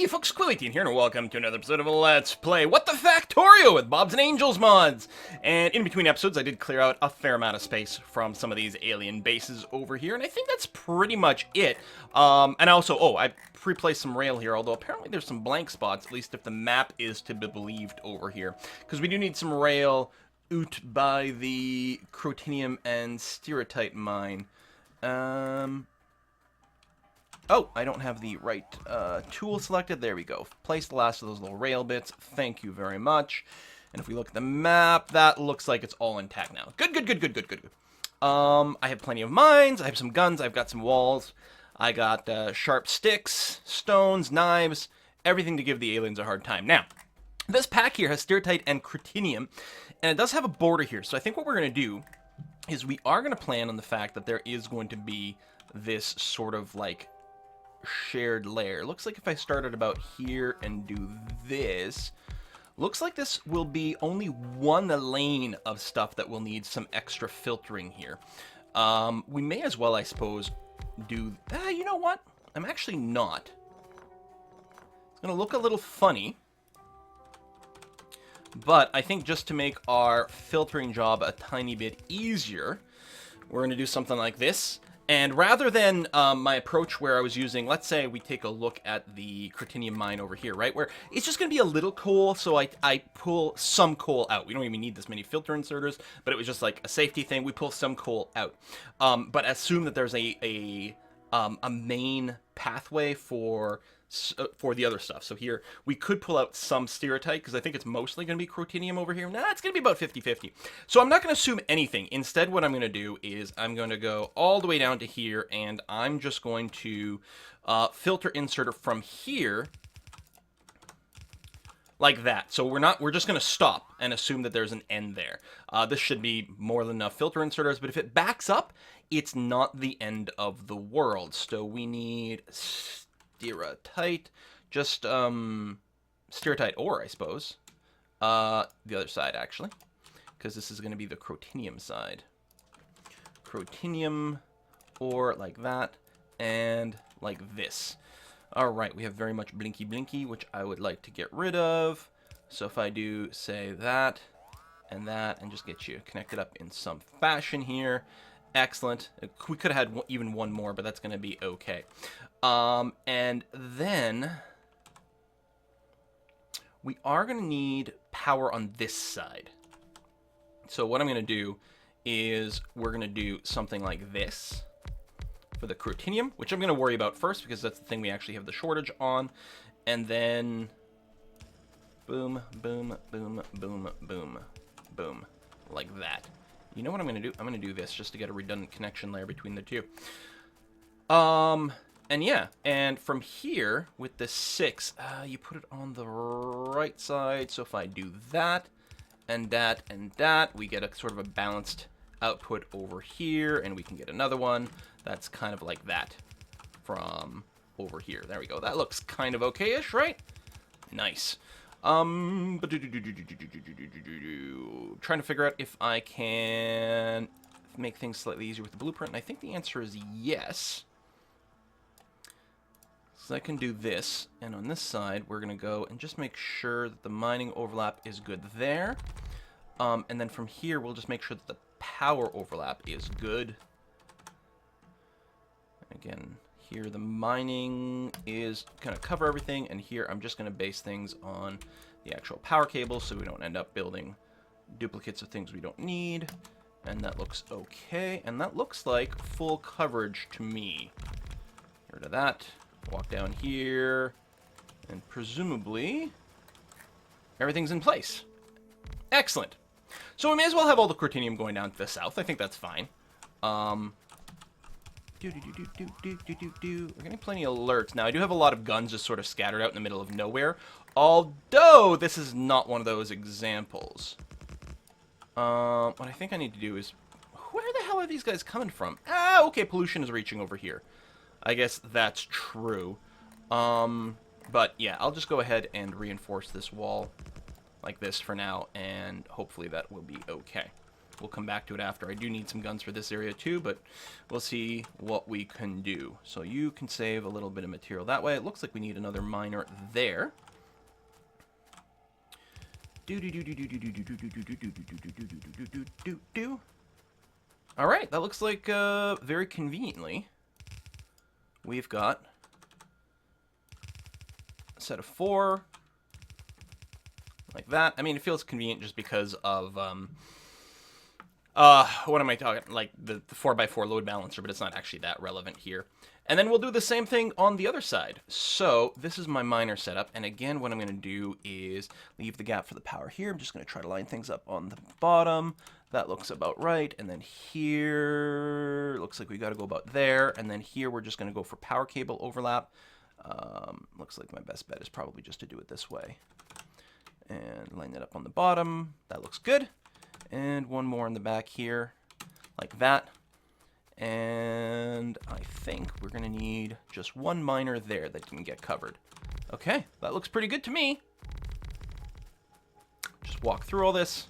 Hey folks, Quilly18 here, and welcome to another episode of Let's Play What the Factorio with Bobs and Angels mods. And in between episodes, I did clear out a fair amount of space from some of these alien bases over here, and I think that's pretty much it. And also, I pre-placed some rail here, although apparently there's some blank spots, at least if the map is to be believed over here. Because we do need some rail out by the Crotinium and Stereotype mine. Oh, I don't have the right tool selected. There we go. Place the last of those little rail bits. Thank you very much. And if we look at the map, that looks like it's all intact now. Good. I have plenty of mines. I have some guns. I've got some walls. I got sharp sticks, stones, knives, everything to give the aliens a hard time. Now, this pack here has stereotype and crotinium, and it does have a border here. So I think what we're going to do is we are going to plan on the fact that there is going to be this sort of like shared layer. Looks like if I started about here and do this, looks like this will be only one lane of stuff that will need some extra filtering here. We may as well, I suppose, do... you know what? I'm actually not. It's going to look a little funny, but I think just to make our filtering job a tiny bit easier, we're going to do something like this. And rather than my approach where I was using, let's say we take a look at the Crotinium mine over here, right? Where it's just going to be a little coal, so I pull some coal out. We don't even need this many filter inserters, but it was just like a safety thing. We pull some coal out. But assume that there's a main pathway for the other stuff. So here, we could pull out some stereotype, because I think it's mostly going to be crotinium over here. Nah, it's going to be about 50-50. So I'm not going to assume anything. Instead, what I'm going to do is I'm going to go all the way down to here, and I'm just going to filter insert it from here, like that. So we're just going to stop and assume that there's an end there. This should be more than enough filter inserters, but if it backs up, it's not the end of the world. So we need stereotype, just stereotype ore, I suppose. The other side, actually, because this is going to be the crotinium side. Crotinium ore like that, and like this. All right, we have very much blinky, which I would like to get rid of. So if I do, say, that, and just get you connected up in some fashion here. Excellent. We could have had even one more, but that's going to be okay. And then we are going to need power on this side. So what I'm going to do is we're going to do something like this for the crotinium, which I'm going to worry about first because that's the thing we actually have the shortage on. And then boom, like that. You know what I'm going to do? I'm going to do this just to get a redundant connection layer between the two. And yeah, and from here, with the 6, you put it on the right side. So if I do that, and that, we get a sort of a balanced output over here, and we can get another one that's kind of like that from over here. There we go. That looks kind of okay-ish, right? Nice. Trying to figure out if I can make things slightly easier with the blueprint, and I think the answer is yes. So I can do this, and on this side, we're going to go and just make sure that the mining overlap is good there. And then from here, we'll just make sure that the power overlap is good. Again, here the mining is going to cover everything, and here I'm just going to base things on the actual power cable so we don't end up building duplicates of things we don't need. And that looks okay, and that looks like full coverage to me. Get rid of that. Walk down here, and presumably everything's in place. Excellent. So we may as well have all the crotinium going down to the south. I think that's fine. We're getting plenty of alerts. Now, I do have a lot of guns just sort of scattered out in the middle of nowhere, although this is not one of those examples. What I think I need to do is... Where the hell are these guys coming from? Okay, pollution is reaching over here. I guess that's true. But yeah, I'll just go ahead and reinforce this wall like this for now, and hopefully that will be okay. We'll come back to it after. I do need some guns for this area too, but we'll see what we can do. So you can save a little bit of material that way. It looks like we need another miner there. All right, that looks like very conveniently we've got a set of 4 like that. I mean, it feels convenient just because of what am I talking? Like the 4x4 load balancer, but it's not actually that relevant here. And then we'll do the same thing on the other side. So this is my miner setup. And again, what I'm going to do is leave the gap for the power here. I'm just going to try to line things up on the bottom. That looks about right. And then here, looks like we got to go about there. And then here, we're just going to go for power cable overlap. Looks like my best bet is probably just to do it this way. And line that up on the bottom. That looks good. And one more in the back here, like that. And I think we're going to need just one miner there that can get covered. Okay, that looks pretty good to me. Just walk through all this.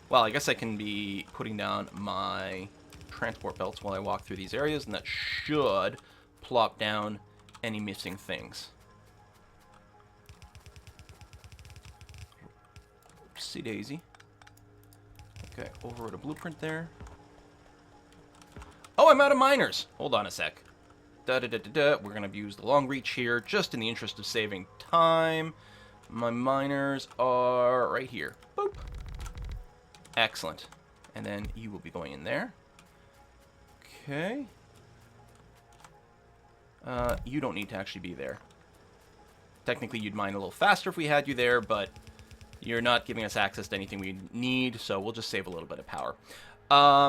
Well, I guess I can be putting down my transport belts while I walk through these areas, and that should plop down any missing things. Oopsie daisy. Okay, over at a blueprint there. Oh, I'm out of miners. Hold on a sec. We're going to use the long reach here just in the interest of saving time. My miners are right here. Boop. Excellent. And then you will be going in there. Okay. You don't need to actually be there. Technically, you'd mine a little faster if we had you there, but you're not giving us access to anything we need, so we'll just save a little bit of power.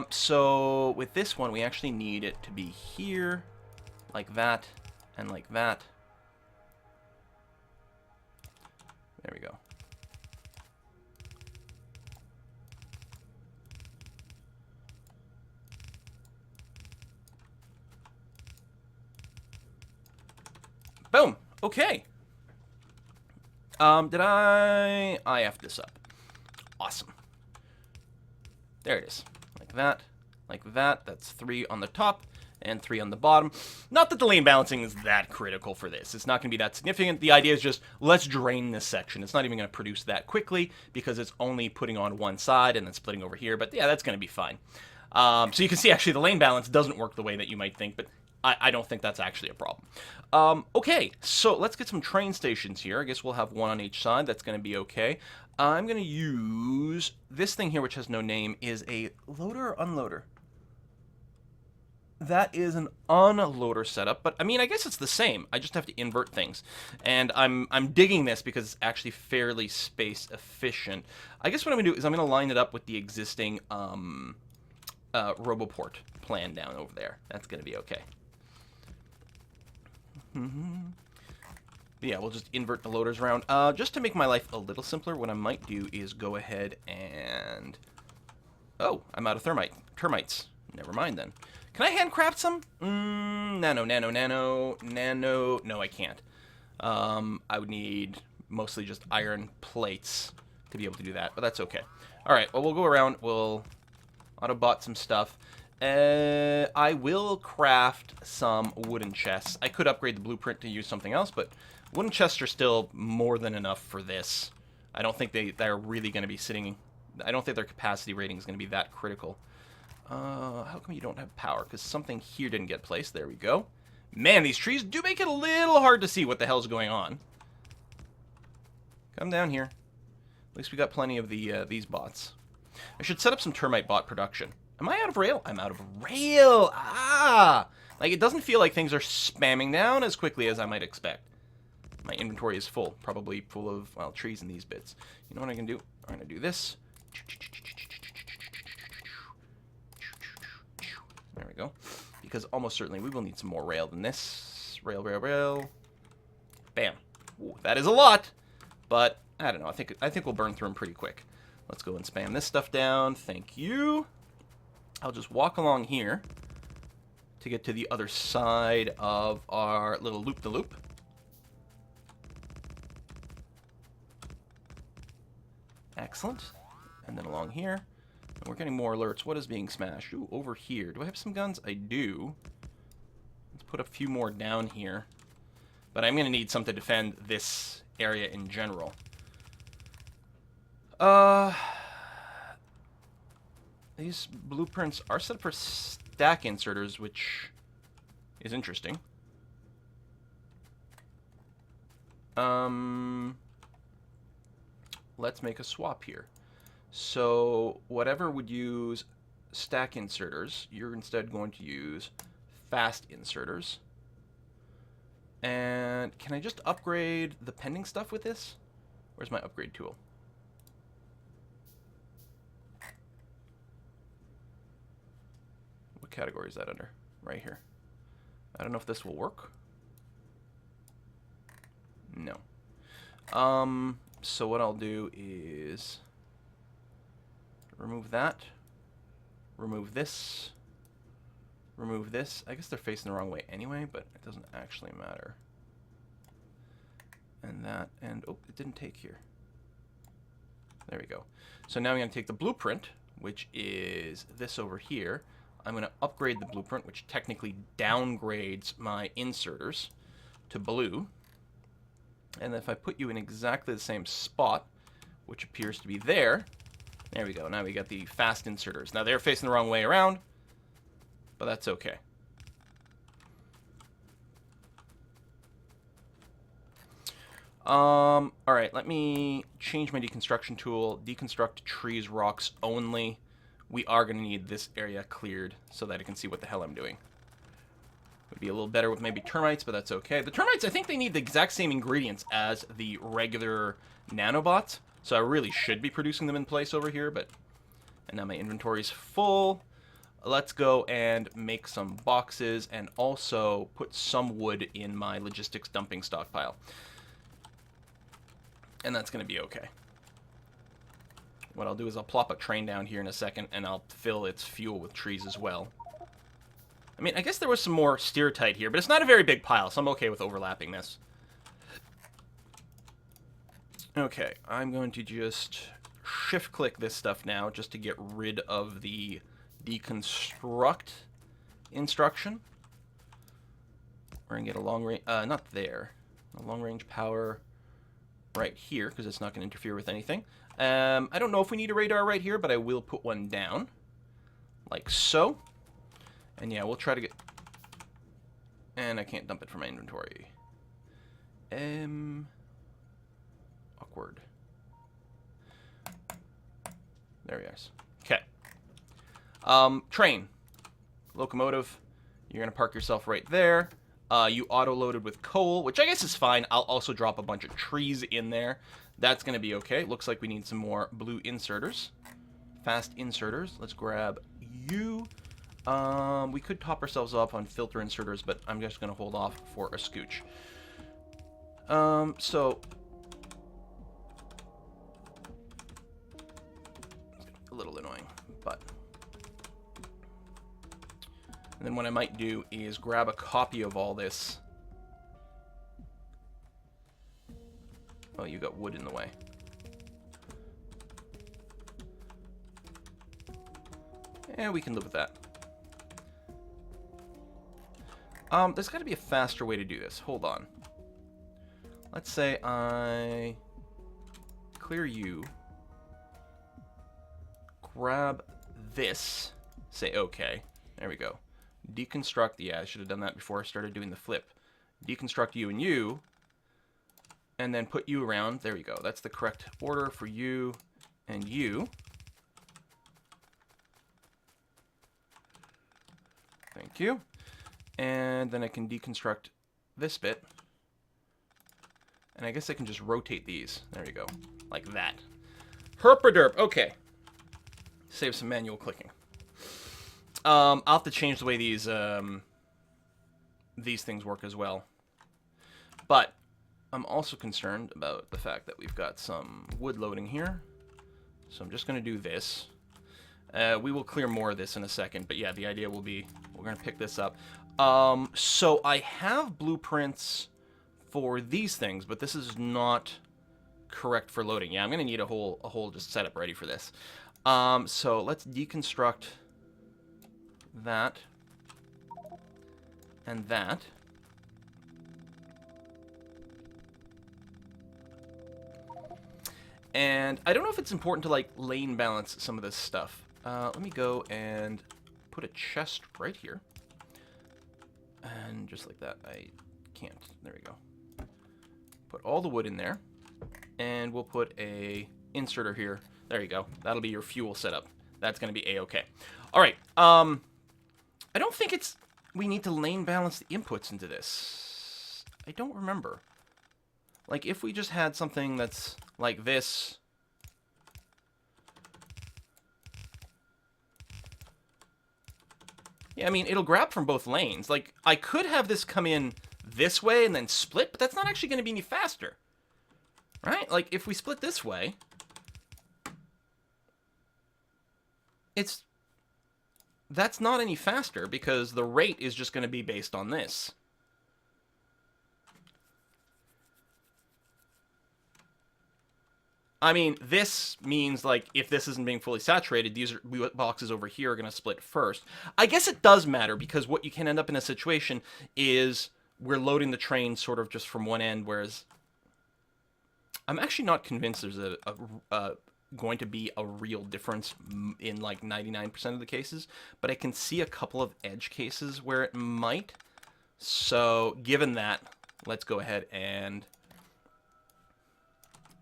So with this one, we actually need it to be here, like that, and like that. There we go. Boom. Okay. Did I F this up? Awesome. There it is. Like that. Like that. That's 3 on the top and 3 on the bottom. Not that the lane balancing is that critical for this. It's not going to be that significant. The idea is just, let's drain this section. It's not even going to produce that quickly because it's only putting on one side and then splitting over here. But yeah, that's going to be fine. So you can see actually the lane balance doesn't work the way that you might think, but I don't think that's actually a problem. Okay, so let's get some train stations here. I guess we'll have one on each side. That's going to be okay. I'm going to use this thing here, which has no name, is a loader or unloader? That is an unloader setup, but I mean, I guess it's the same. I just have to invert things. And I'm digging this because it's actually fairly space efficient. I guess what I'm going to do is I'm going to line it up with the existing Roboport plan down over there. That's going to be okay. Yeah, we'll just invert the loaders around. Just to make my life a little simpler, what I might do is go ahead and... Oh, I'm out of termites. Never mind then. Can I handcraft some? Nano. No, I can't. I would need mostly just iron plates to be able to do that, but that's okay. All right, well, we'll go around. We'll auto-bot some stuff. I will craft some wooden chests. I could upgrade the blueprint to use something else, but wooden chests are still more than enough for this. I don't think they're really going to be sitting... I don't think their capacity rating is going to be that critical. How come you don't have power? Because something here didn't get placed. There we go. Man, these trees do make it a little hard to see what the hell's going on. Come down here. At least we got plenty of these bots. I should set up some termite bot production. Am I out of rail? I'm out of rail! Ah! Like, it doesn't feel like things are spamming down as quickly as I might expect. My inventory is full. Probably full of, well, trees in these bits. You know what I can do? I'm going to do this. There we go. Because almost certainly we will need some more rail than this. Rail. Bam. Ooh, that is a lot. But, I don't know. I think we'll burn through them pretty quick. Let's go and spam this stuff down. Thank you. I'll just walk along here to get to the other side of our little loop-the-loop. Excellent. And then along here. And we're getting more alerts. What is being smashed? Ooh, over here. Do I have some guns? I do. Let's put a few more down here. But I'm going to need some to defend this area in general. These blueprints are set up for stack inserters, which is interesting. Let's make a swap here. So whatever would use stack inserters, you're instead going to use fast inserters. And can I just upgrade the pending stuff with this? Where's my upgrade tool? What category is that under? Right here. I don't know if this will work. No. So what I'll do is remove that, remove this, remove this. I guess they're facing the wrong way anyway, but it doesn't actually matter. And that, and oh, it didn't take here. There we go. So now I'm going to take the blueprint, which is this over here. I'm going to upgrade the blueprint, which technically downgrades my inserters to blue. And if I put you in exactly the same spot, which appears to be there, there we go. Now we got the fast inserters. Now they're facing the wrong way around, but that's okay. All right, let me change my deconstruction tool. Deconstruct trees, rocks only. We are going to need this area cleared so that I can see what the hell I'm doing. Would be a little better with maybe termites, but that's okay. The termites, I think they need the exact same ingredients as the regular nanobots, so I really should be producing them in place over here, but... And now my inventory's full. Let's go and make some boxes and also put some wood in my logistics dumping stockpile. And that's going to be okay. What I'll do is I'll plop a train down here in a second, and I'll fill its fuel with trees as well. I mean, I guess there was some more steertite here, but it's not a very big pile, so I'm okay with overlapping this. Okay, I'm going to just shift-click this stuff now just to get rid of the deconstruct instruction. We're going to get a long range... not there. A long-range power right here, because it's not going to interfere with anything. I don't know if we need a radar right here, but I will put one down. Like so. And yeah, we'll try to get... And I can't dump it from my inventory. Awkward. There he is. Okay. Train. Locomotive. You're going to park yourself right there. You auto-loaded with coal, which I guess is fine. I'll also drop a bunch of trees in there. That's going to be okay. Looks like we need some more blue inserters. Fast inserters. Let's grab you. We could top ourselves up on filter inserters, but I'm just going to hold off for a scooch. So... a little annoying, but... And then what I might do is grab a copy of all this. Oh, you got wood in the way. Yeah, we can live with that. There's got to be a faster way to do this. Hold on. Let's say I clear you. Grab this. Say OK. There we go. Deconstruct. Yeah, I should have done that before I started doing the flip. Deconstruct you and you. And then put you around. There we go. That's the correct order for you and you. Thank you. And then I can deconstruct this bit. And I guess I can just rotate these. There you go. Like that. Herpaderp. Okay. Save some manual clicking. I'll have to change the way these things work as well. But I'm also concerned about the fact that we've got some wood loading here. So I'm just going to do this. We will clear more of this in a second. But yeah, the idea will be we're going to pick this up. So I have blueprints for these things, but this is not correct for loading. Yeah, I'm going to need a whole just setup ready for this. So let's deconstruct that and that. And I don't know if it's important to, like, lane balance some of this stuff. Let me go and put a chest right here. And just like that. I can't. There we go. Put all the wood in there. And we'll put a inserter here. There you go. That'll be your fuel setup. That's going to be A-okay. All right. I don't think we need to lane balance the inputs into this. I don't remember. Like, if we just had something that's like this. Yeah, I mean, it'll grab from both lanes. Like, I could have this come in this way and then split, but that's not actually going to be any faster. Right? Like, if we split this way, that's not any faster because the rate is just going to be based on this. I mean, this means, like, if this isn't being fully saturated, these boxes over here are going to split first. I guess it does matter, because what you can end up in a situation is we're loading the train sort of just from one end, whereas I'm actually not convinced there's going to be a real difference in, like, 99% of the cases, but I can see a couple of edge cases where it might. So, given that, let's go ahead and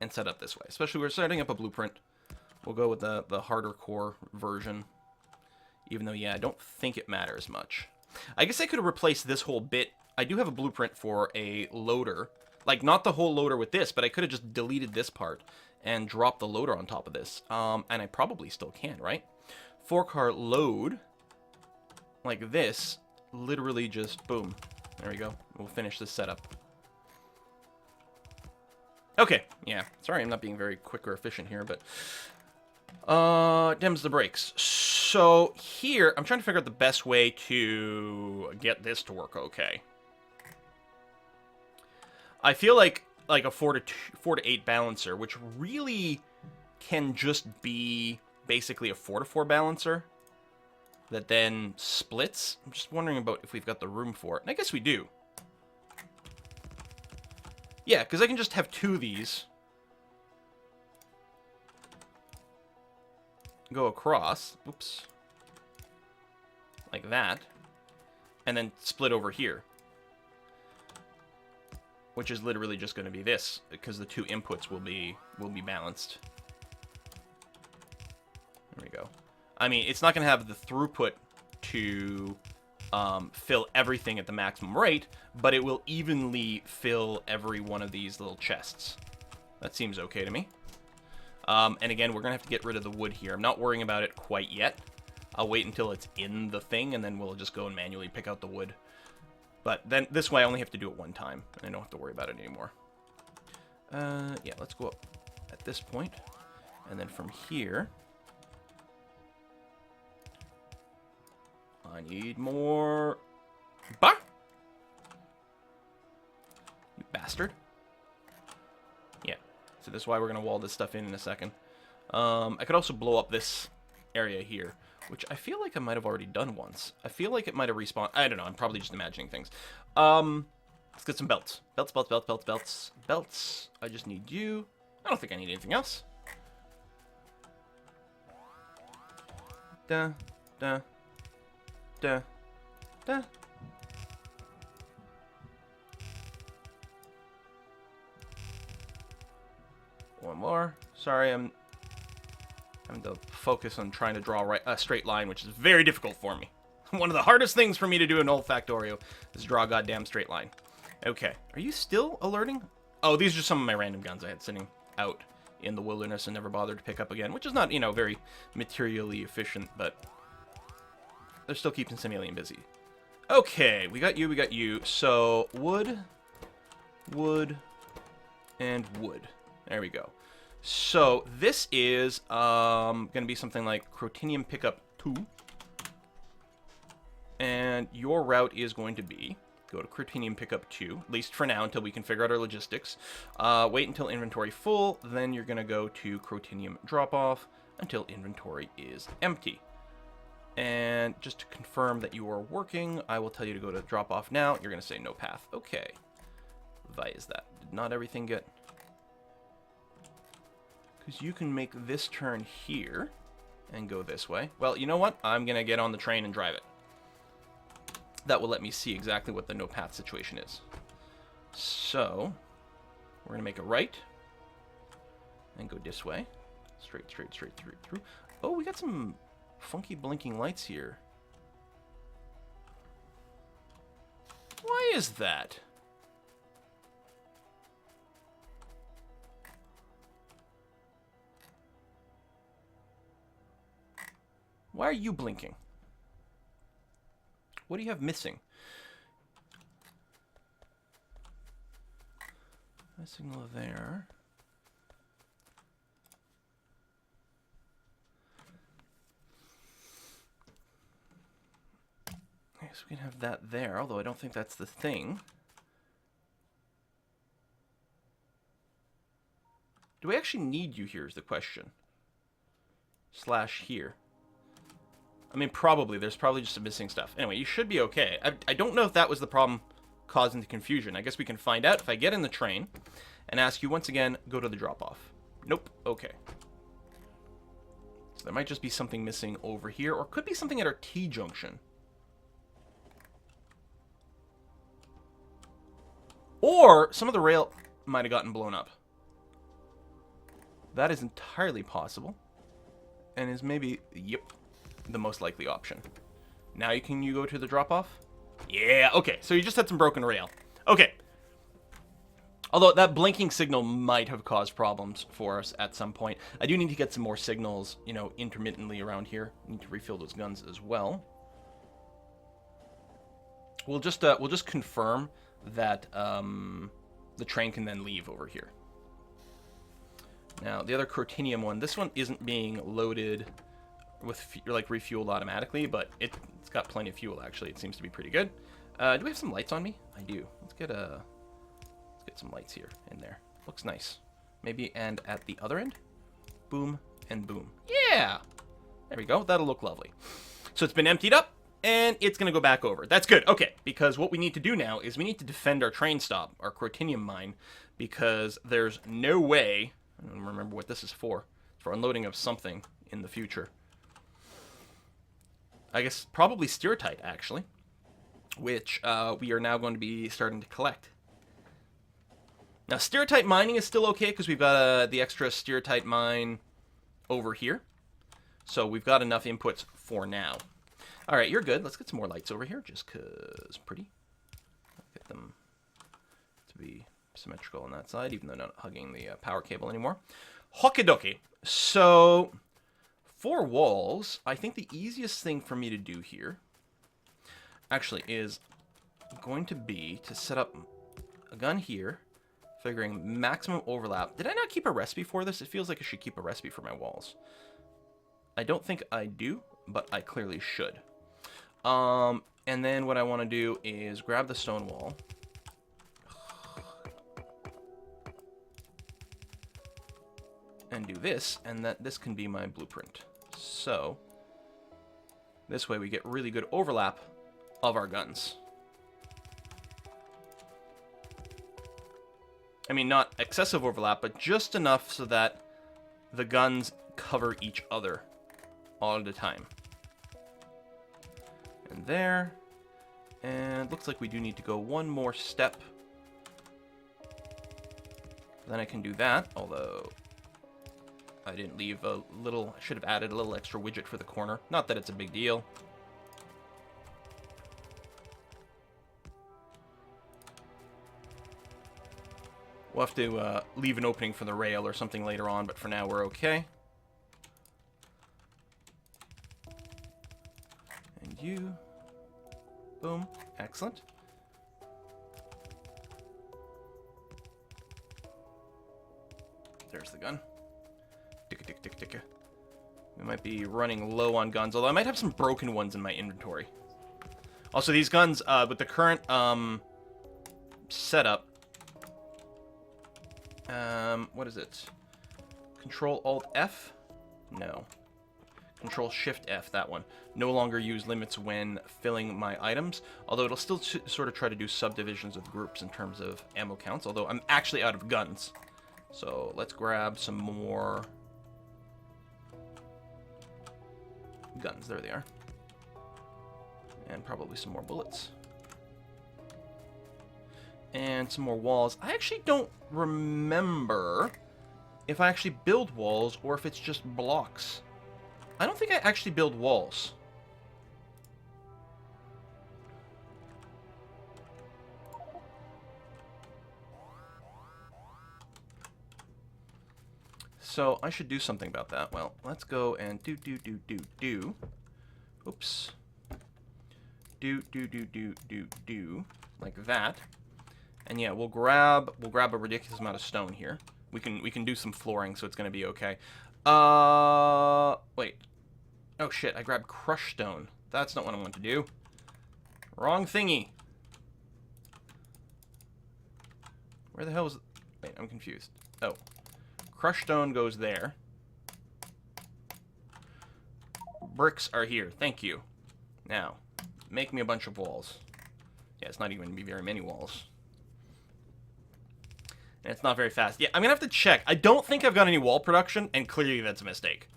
set up this way. Especially we're setting up a blueprint. We'll go with the harder core version. Even though, yeah, I don't think it matters much. I guess I could have replaced this whole bit. I do have a blueprint for a loader. Like, not the whole loader with this, but I could have just deleted this part and dropped the loader on top of this. And I probably still can, right? 4-car load, like this, literally just, boom. There we go. We'll finish this setup. Okay, yeah. Sorry I'm not being very quick or efficient here, but dems the brakes. So here, I'm trying to figure out the best way to get this to work okay. I feel like a 4 to 8 balancer, which really can just be basically a 4 to 4 balancer that then splits. I'm just wondering about if we've got the room for it. And I guess we do. Yeah, because I can just have 2 of these go across, oops, like that, and then split over here, which is literally just going to be this, because the 2 inputs will be balanced. There we go. I mean, it's not going to have the throughput to fill everything at the maximum rate, but it will evenly fill every one of these little chests. That seems okay to me. And again, we're going to have to get rid of the wood here. I'm not worrying about it quite yet. I'll wait until it's in the thing, and then we'll just go and manually pick out the wood. But then this way I only have to do it one time, and I don't have to worry about it anymore. Yeah, let's go up at this point, and then from here, I need more bar. You bastard. Yeah. So this is why we're going to wall this stuff in a second. I could also blow up this area here, which I feel like I might have already done once. I feel like it might have respawned. I don't know. I'm probably just imagining things. Let's get some belts. Belts, belts, belts, belts, belts. Belts. I just need you. I don't think I need anything else. Da, da. Da, da. One more. Sorry, I'm having to focus on trying to draw a straight line, which is very difficult for me. One of the hardest things for me to do in old Factorio is draw a goddamn straight line. Okay, are you still alerting? Oh, these are just some of my random guns I had sitting out in the wilderness and never bothered to pick up again, which is not, you know, very materially efficient, but they're still keeping some alien busy. Okay, we got you. So, wood, wood, and wood. There we go. So, this is going to be something like Crotinium Pickup 2. And your route is going to be, go to Crotinium Pickup 2, at least for now, until we can figure out our logistics. Wait until inventory full, then you're going to go to Crotinium Drop-Off, until inventory is empty. And just to confirm that you are working, I will tell you to go to drop off now. You're going to say no path. Okay. Why is that? Did not everything get... Because you can make this turn here and go this way. Well, you know what? I'm going to get on the train and drive it. That will let me see exactly what the no path situation is. So, we're going to make a right and go this way. Straight through. Oh, we got some funky blinking lights here. Why is that? Why are you blinking? What do you have missing? A signal there. Okay, so we can have that there, although I don't think that's the thing. Do we actually need you here is the question. Slash here. I mean, probably. There's probably just some missing stuff. Anyway, you should be okay. I don't know if that was the problem causing the confusion. I guess we can find out if I get in the train and ask you once again, go to the drop-off. Nope. Okay. So there might just be something missing over here, or could be something at our T-junction. Or some of the rail might have gotten blown up. That is entirely possible. And is maybe, yep, the most likely option. Now you go to the drop-off? Yeah, okay. So you just had some broken rail. Okay. Although that blinking signal might have caused problems for us at some point. I do need to get some more signals, you know, intermittently around here. Need to refill those guns as well. We'll just confirm that the train can then leave over here. Now, the other Crotinium one, this one isn't being loaded with, like, refueled automatically, but it's got plenty of fuel, actually. It seems to be pretty good. Do we have some lights on me? I do. Let's get some lights here in there. Looks nice. Maybe, and at the other end? Boom and boom. Yeah! There we go. That'll look lovely. So it's been emptied up, and it's going to go back over. That's good. Okay, because what we need to do now is we need to defend our train stop, our Crotinium mine, because there's no way... I don't remember what this is for. It's for unloading of something in the future. I guess probably stereotype, actually, which we are now going to be starting to collect. Now, stereotype mining is still okay because we've got the extra stereotype mine over here. So we've got enough inputs for now. All right, you're good. Let's get some more lights over here just because pretty. Get them to be symmetrical on that side, even though not hugging the power cable anymore. Hokidoki. So, for walls, I think the easiest thing for me to do here actually is going to be to set up a gun here, figuring maximum overlap. Did I not keep a recipe for this? It feels like I should keep a recipe for my walls. I don't think I do, but I clearly should. And then what I want to do is grab the stone wall. And do this, and this can be my blueprint. So, this way we get really good overlap of our guns. I mean, not excessive overlap, but just enough so that the guns cover each other all at a time. And there. And looks like we do need to go one more step. Then I can do that, although I didn't leave a little... I should have added a little extra widget for the corner. Not that it's a big deal. We'll have to leave an opening for the rail or something later on, but for now we're okay. And you. Boom. Excellent. There's the gun. Ticka, ticka, ticka, ticka. We might be running low on guns, although I might have some broken ones in my inventory. Also, these guns, with the current setup, what is it? Control-Alt-F No. Control Shift F, that one. No longer use limits when filling my items, although it'll still sort of try to do subdivisions of groups in terms of ammo counts, although I'm actually out of guns. So let's grab some more guns. There they are. And probably some more bullets. And some more walls. I actually don't remember if I actually build walls or if it's just blocks. I don't think I actually build walls. So I should do something about that. Well, let's go and do. Oops. Do like that. And yeah, we'll grab a ridiculous amount of stone here. We can do some flooring, so it's gonna be okay. Wait. Oh shit, I grabbed crushed stone. That's not what I want to do. Wrong thingy. Where the hell is... Wait, I'm confused. Oh. Crushed stone goes there. Bricks are here. Thank you. Now, make me a bunch of walls. Yeah, it's not even going to be very many walls. And it's not very fast. Yeah, I'm going to have to check. I don't think I've got any wall production, and clearly that's a mistake.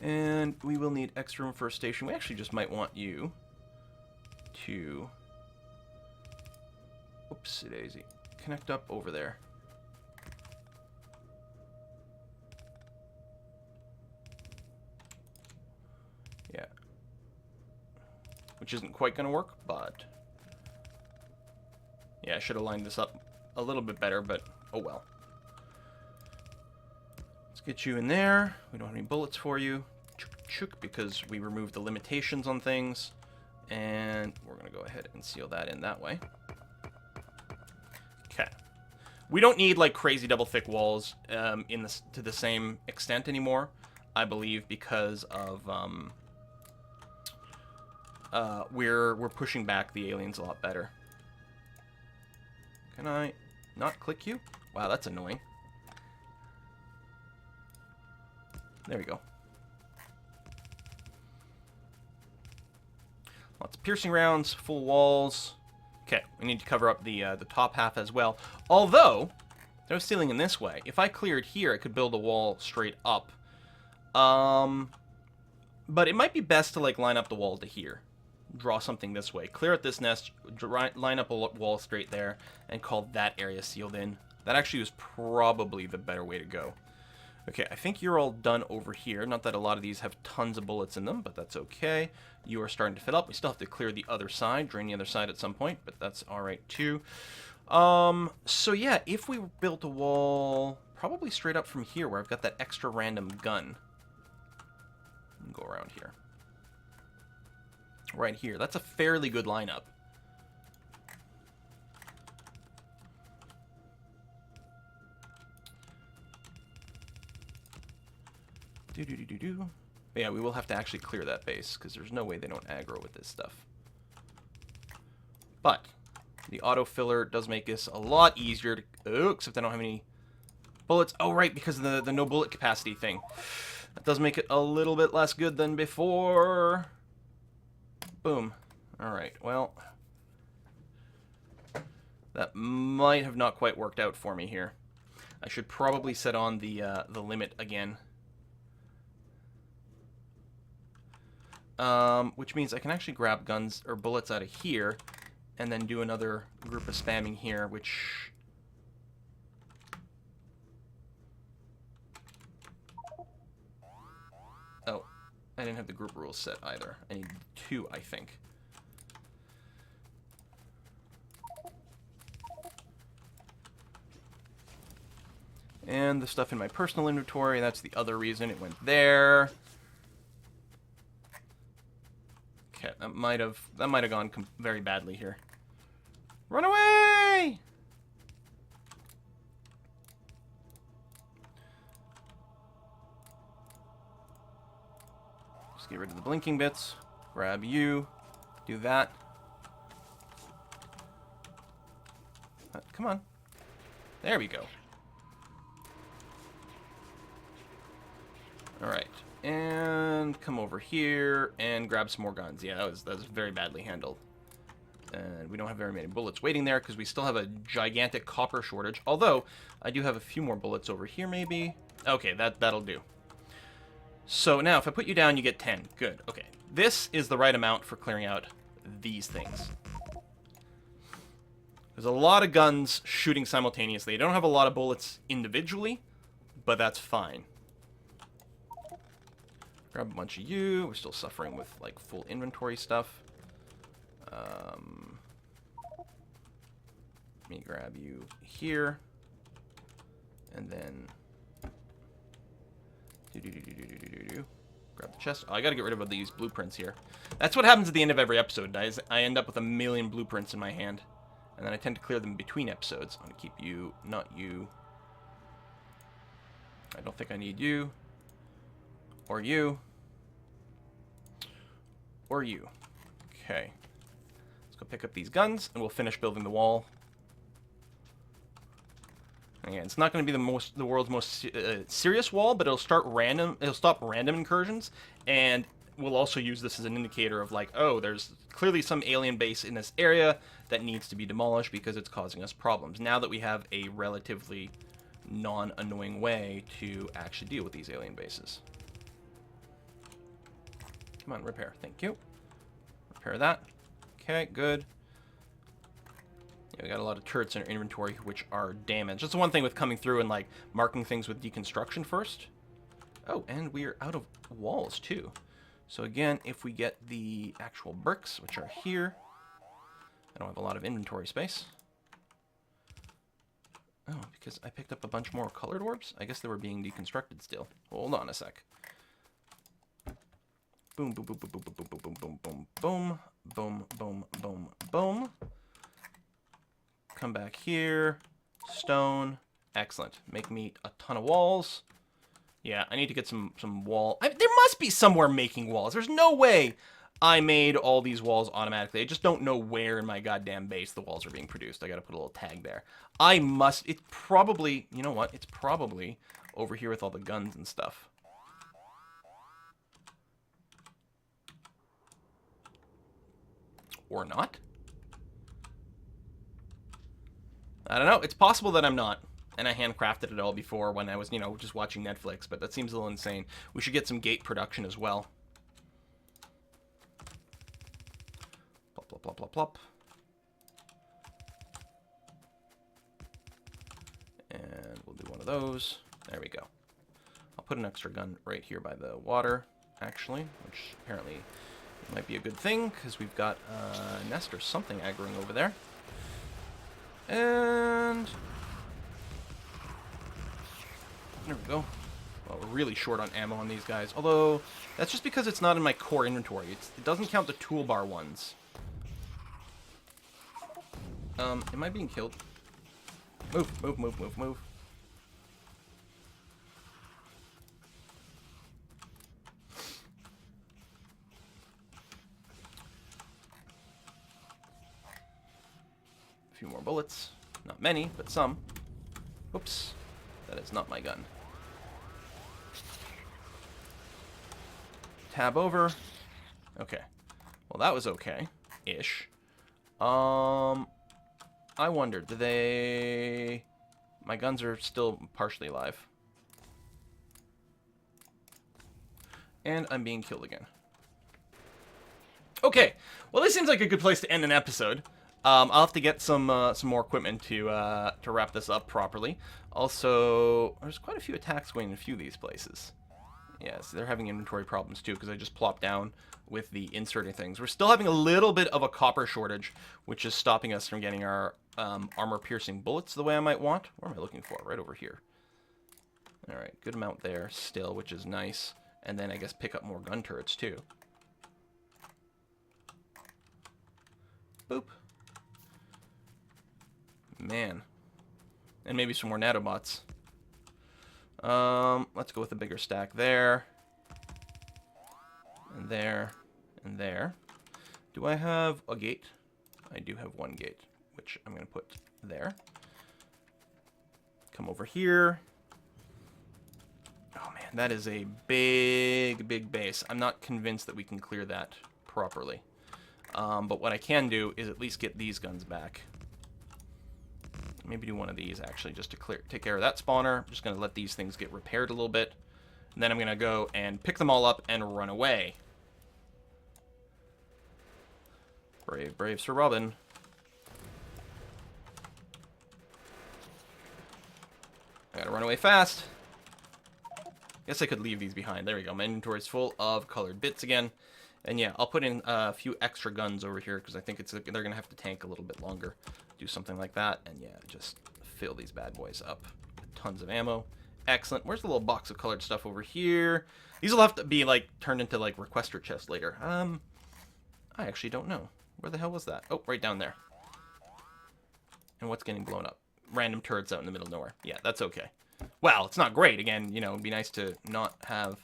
And we will need extra room for a station. We actually just might want you to... Oopsie daisy. Connect up over there. Yeah. Which isn't quite going to work, but... Yeah, I should have lined this up a little bit better, but oh well. Let's get you in there. We don't have any bullets for you. Chook, because we removed the limitations on things. And we're going to go ahead and seal that in that way. Okay. We don't need, like, crazy double thick walls to the same extent anymore, I believe, because of we're pushing back the aliens a lot better. Can I not click you? Wow, that's annoying. There we go. Lots of piercing rounds, full walls. Okay, we need to cover up the top half as well. Although, there's ceiling in this way. If I cleared here, I could build a wall straight up. But it might be best to, like, line up the wall to here. Draw something this way. Clear out this nest, line up a wall straight there, and call that area sealed in. That actually was probably the better way to go. Okay, I think you're all done over here. Not that a lot of these have tons of bullets in them, but that's okay. You are starting to fill up. We still have to clear the other side, drain the other side at some point, but that's alright too. So yeah, if we built a wall probably straight up from here where I've got that extra random gun. Go around here. Right here. That's a fairly good lineup. But yeah, we will have to actually clear that base, because there's no way they don't aggro with this stuff. But the auto-filler does make this a lot easier to... Oh, except I don't have any bullets. Oh, right, because of the no bullet capacity thing. That does make it a little bit less good than before. Boom. Alright, well... That might have not quite worked out for me here. I should probably set on the limit again. Which means I can actually grab guns or bullets out of here and then do another group of spamming here, which... Oh, I didn't have the group rules set either. I need 2, I think. And the stuff in my personal inventory, that's the other reason it went there. Okay, that might have gone very badly here. Run away! Just get rid of the blinking bits. Grab you. Do that. Come on. There we go. Alright. And come over here and grab some more guns. Yeah, that was very badly handled. And we don't have very many bullets waiting there because we still have a gigantic copper shortage. Although, I do have a few more bullets over here, maybe. Okay, that'll do. So now, if I put you down, you get 10. Good. Okay. This is the right amount for clearing out these things. There's a lot of guns shooting simultaneously. I don't have a lot of bullets individually, but that's fine. Grab a bunch of you. We're still suffering with, like, full inventory stuff. Let me grab you here. And then... Grab the chest. Oh, I gotta get rid of these blueprints here. That's what happens at the end of every episode, guys. I end up with 1,000,000 blueprints in my hand. And then I tend to clear them between episodes. I'm gonna keep you, not you. I don't think I need you. Or you. Or you. Okay. Let's go pick up these guns, and we'll finish building the wall. Again, it's not going to be the world's most serious wall, but it'll stop random incursions, and we'll also use this as an indicator of like, oh, there's clearly some alien base in this area that needs to be demolished because it's causing us problems. Now that we have a relatively non-annoying way to actually deal with these alien bases. Come on, repair. Thank you. Repair that. Okay, good. Yeah, we got a lot of turrets in our inventory which are damaged. That's the one thing with coming through and like marking things with deconstruction first. Oh, and we're out of walls too. So again, if we get the actual bricks, which are here, I don't have a lot of inventory space. Oh, because I picked up a bunch more colored orbs? I guess they were being deconstructed still. Hold on a sec. Boom, boom, boom, boom, boom, boom, boom, boom, boom, boom, boom, boom, boom, boom. Come back here. Stone. Excellent. Make me a ton of walls. Yeah, I need to get some wall. There must be somewhere making walls. There's no way I made all these walls automatically. I just don't know where in my goddamn base the walls are being produced. I gotta put a little tag there. It's probably, you know what? It's probably over here with all the guns and stuff. Or not? I don't know. It's possible that I'm not. And I handcrafted it all before when I was, you know, just watching Netflix. But that seems a little insane. We should get some gate production as well. Plop, plop, plop, plop, plop. And we'll do one of those. There we go. I'll put an extra gun right here by the water, actually. Which apparently might be a good thing. Because we've got a nest or something aggroing over there. And there we go. Well, we're really short on ammo on these guys. Although, that's just because it's not in my core inventory. It doesn't count the toolbar ones. Am I being killed? Move, move, move, move, move. Few more bullets. Not many, but some. Whoops. That is not my gun. Tab over. Okay. Well, that was okay-ish. I wonder, do they... My guns are still partially alive. And I'm being killed again. Okay. Well, this seems like a good place to end an episode. I'll have to get some more equipment to wrap this up properly. Also, there's quite a few attacks going in a few of these places. Yes, they're having inventory problems too because I just plopped down with the inserting things. We're still having a little bit of a copper shortage, which is stopping us from getting our armor-piercing bullets the way I might want. What am I looking for? Right over here. All right, good amount there still, which is nice. And then I guess pick up more gun turrets too. Boop. Man. And maybe some more nanobots. Let's go with a bigger stack there. And there. And there. Do I have a gate? I do have one gate, which I'm going to put there. Come over here. Oh, man. That is a big, big base. I'm not convinced that we can clear that properly. But what I can do is at least get these guns back. Maybe do one of these, actually, just to take care of that spawner. I'm just going to let these things get repaired a little bit. And then I'm going to go and pick them all up and run away. Brave, brave Sir Robin. I gotta run away fast. Guess I could leave these behind. There we go. My inventory's full of colored bits again. And yeah, I'll put in a few extra guns over here because I think they're going to have to tank a little bit longer. Do something like that. And yeah, just fill these bad boys up with tons of ammo. Excellent. Where's the little box of colored stuff over here? These will have to be, like, turned into, like, requester chests later. I actually don't know. Where the hell was that? Oh, right down there. And what's getting blown up? Random turrets out in the middle of nowhere. Yeah, that's okay. Well, it's not great. Again, you know, it'd be nice to not have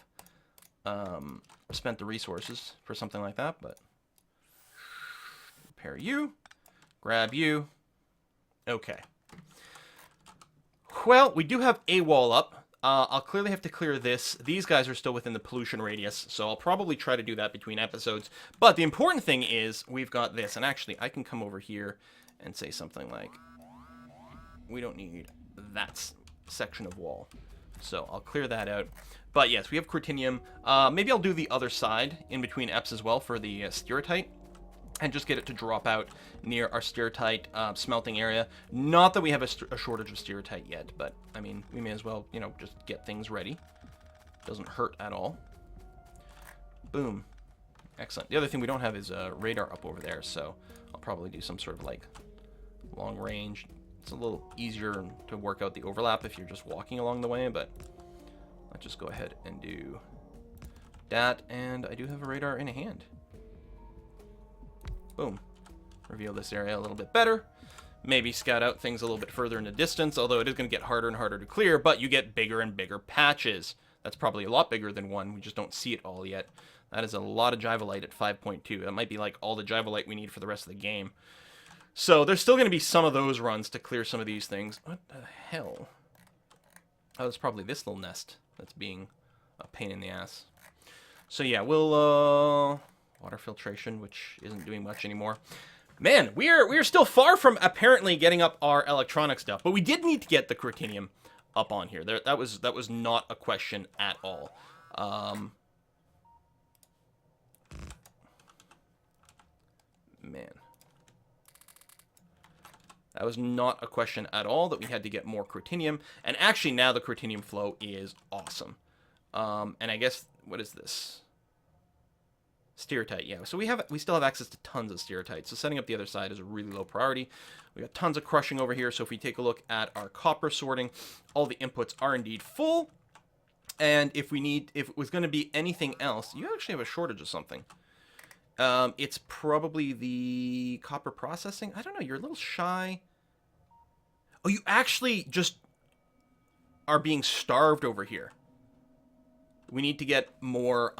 spent the resources for something like that, but repair you, grab you. Okay. Well, we do have a wall up. I'll clearly have to clear this. These guys are still within the pollution radius, so I'll probably try to do that between episodes. But the important thing is we've got this, and actually I can come over here and say something like, we don't need that section of wall. So I'll clear that out. But yes, we have Cortinium. Maybe I'll do the other side in between eps as well for the Stereotyte. And just get it to drop out near our Stereotyte smelting area. Not that we have a shortage of Stereotyte yet, but, I mean, we may as well, you know, just get things ready. Doesn't hurt at all. Boom. Excellent. The other thing we don't have is radar up over there, so I'll probably do some sort of, like, long range. It's a little easier to work out the overlap if you're just walking along the way, but let's just go ahead and do that. And I do have a radar in a hand. Boom. Reveal this area a little bit better. Maybe scout out things a little bit further in the distance, although it is going to get harder and harder to clear, but you get bigger and bigger patches. That's probably a lot bigger than one. We just don't see it all yet. That is a lot of Jivolite at 5.2. That might be like all the Jivolite we need for the rest of the game. So there's still going to be some of those runs to clear some of these things. What the hell? Oh, it's probably this little nest that's being a pain in the ass. So yeah, we'll water filtration, which isn't doing much anymore. Man, we are still far from apparently getting up our electronic stuff, but we did need to get the Cortinium up on here. That was not a question at all. Man. That was not a question at all that we had to get more Cortinium. And actually now the Cortinium flow is awesome. And I guess, what is this? Stereotyte, yeah. So we still have access to tons of Stereotyte. So setting up the other side is a really low priority. We got tons of crushing over here. So if we take a look at our copper sorting, all the inputs are indeed full. And if it was going to be anything else, you actually have a shortage of something. It's probably the copper processing. I don't know. You're a little shy. Oh, you actually just are being starved over here. We need to get more,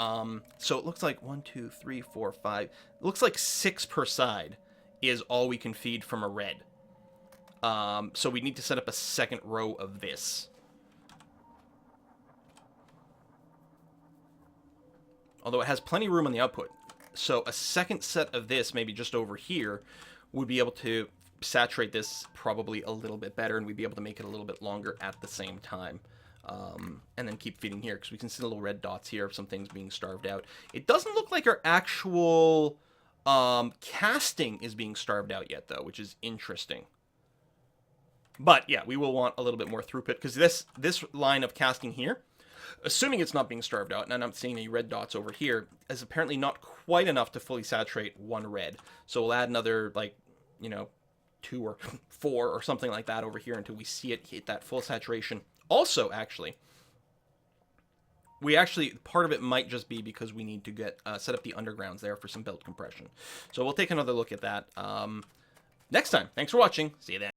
so it looks like 1, 2, 3, 4, 5. It looks like 6 per side is all we can feed from a red. So we need to set up a second row of this. Although it has plenty of room on the output. So a second set of this, maybe just over here, would be able to saturate this probably a little bit better, and we'd be able to make it a little bit longer at the same time. And then keep feeding here, because we can see the little red dots here of some things being starved out. It doesn't look like our actual casting is being starved out yet, though, which is interesting. But, yeah, we will want a little bit more throughput, because this line of casting here, assuming it's not being starved out, and I'm not seeing any red dots over here, is apparently not quite enough to fully saturate one red. So we'll add another, like, you know, 2 or 4 or something like that over here until we see it hit that full saturation. Also, actually, part of it might just be because we need to get set up the undergrounds there for some belt compression. So we'll take another look at that next time. Thanks for watching. See you then.